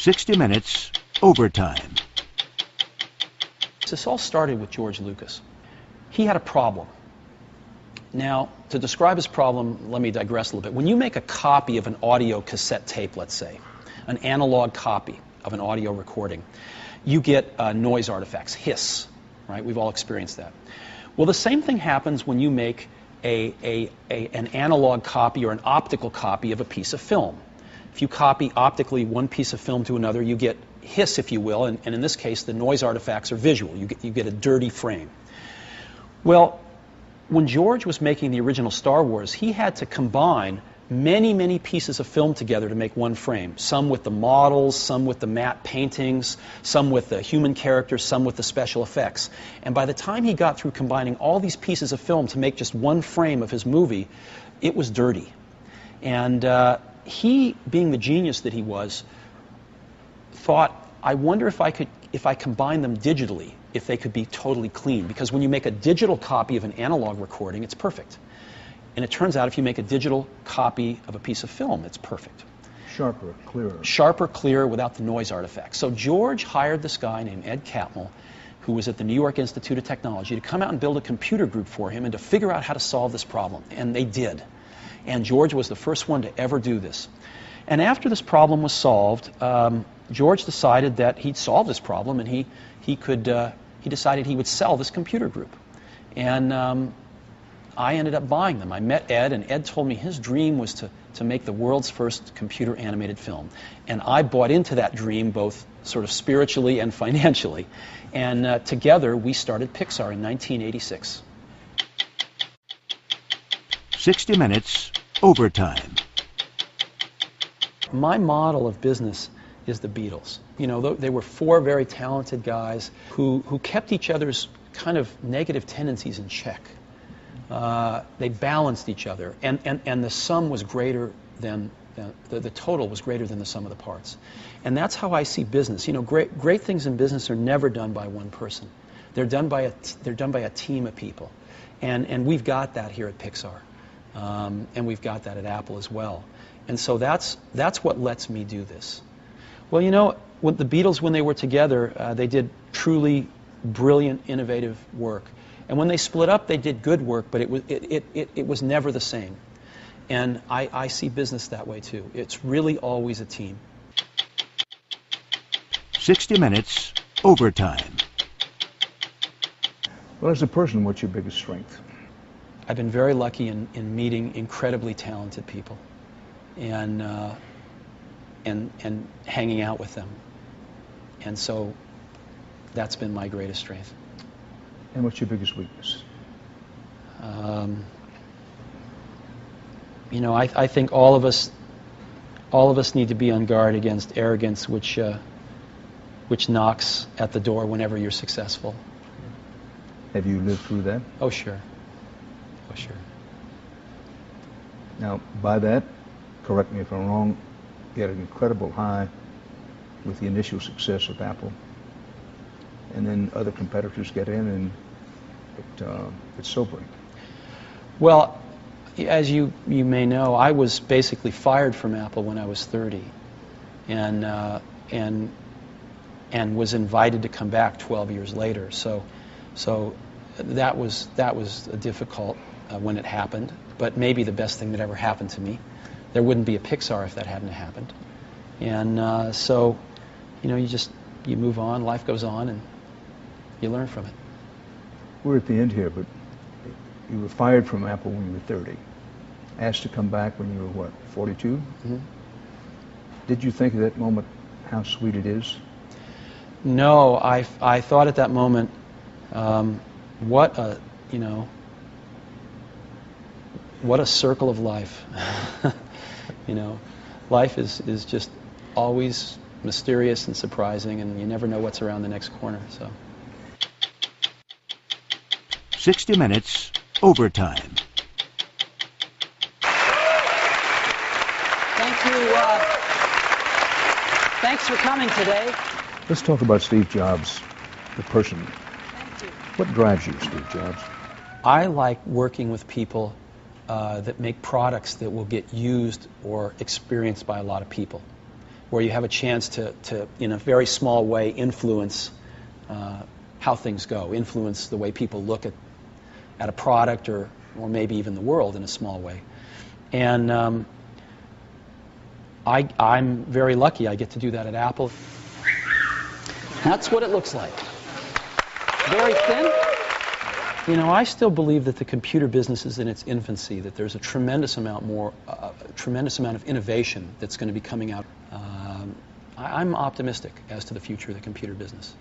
60 Minutes Overtime. This all started with George Lucas. He had a problem. Now, to describe his problem, let me digress a little bit. When you make a copy of an audio cassette tape, let's say, an analog copy of an audio recording, you get noise artifacts, hiss, right? We've all experienced that. Well, the same thing happens when you make an analog copy or an optical copy of a piece of film. If you copy optically one piece of film to another, you get hiss, if you will, and in this case, the noise artifacts are visual. You get a dirty frame. Well, when George was making the original Star Wars, he had to combine many, many pieces of film together to make one frame. Some with the models, some with the matte paintings, some with the human characters, some with the special effects. And by the time he got through combining all these pieces of film to make just one frame of his movie, it was dirty. And he, being the genius that he was, thought, I wonder if I combine them digitally, if they could be totally clean. Because when you make a digital copy of an analog recording, it's perfect. And it turns out if you make a digital copy of a piece of film, it's perfect. Sharper, clearer. Sharper, clearer, without the noise artifacts. So George hired this guy named Ed Catmull, who was at the New York Institute of Technology, to come out and build a computer group for him and to figure out how to solve this problem. And they did. And George was the first one to ever do this. And after this problem was solved, George decided that he'd solved this problem, and he decided he would sell this computer group. And I ended up buying them. I met Ed, and Ed told me his dream was to make the world's first computer animated film. And I bought into that dream both sort of spiritually and financially. And together we started Pixar in 1986. 60 Minutes Overtime. My model of business is the Beatles. You know, they were four very talented guys who kept each other's kind of negative tendencies in check. They balanced each other, and the sum was greater than the total was greater than the sum of the parts. And that's how I see business. You know, great things in business are never done by one person. They're done by a team of people, and we've got that here at Pixar, and we've got that at Apple as well. And so that's what lets me do this. Well, you know, with the Beatles, when they were together, they did truly brilliant, innovative work. And when they split up, they did good work, but it was never the same. And I see business that way too. It's really always a team. 60 Minutes Overtime. Well, as a person, what's your biggest strength? I've been very lucky in meeting incredibly talented people and hanging out with them. And so that's been my greatest strength. And what's your biggest weakness? You know, I think all of us need to be on guard against arrogance, which knocks at the door whenever you're successful. Have you lived through that? Oh, sure. Oh, sure. Now, by that, correct me if I'm wrong, you had an incredible high with the initial success of Apple. And then other competitors get in, and it's sobering. Well, as you may know, I was basically fired from Apple when I was 30, and was invited to come back 12 years later. So that was difficult when it happened, but maybe the best thing that ever happened to me. There wouldn't be a Pixar if that hadn't happened. And so, you know, you move on, life goes on, and you learn from it. We're at the end here, but you were fired from Apple when you were 30. Asked to come back when you were, what, 42? Mm-hmm. Did you think at that moment how sweet it is? No, I thought at that moment, what a circle of life. You know, life is just always mysterious and surprising, and you never know what's around the next corner. So. 60 Minutes Overtime. Thank you. Thanks for coming today. Let's talk about Steve Jobs, the person. Thank you. What drives you, Steve Jobs? I like working with people that make products that will get used or experienced by a lot of people. where you have a chance to in a very small way, influence how things go, influence the way people look at a product or maybe even the world in a small way. And I'm very lucky I get to do that at Apple. That's what it looks like. Very thin. You know, I still believe that the computer business is in its infancy, that there's a tremendous amount of innovation that's going to be coming out. I'm optimistic as to the future of the computer business.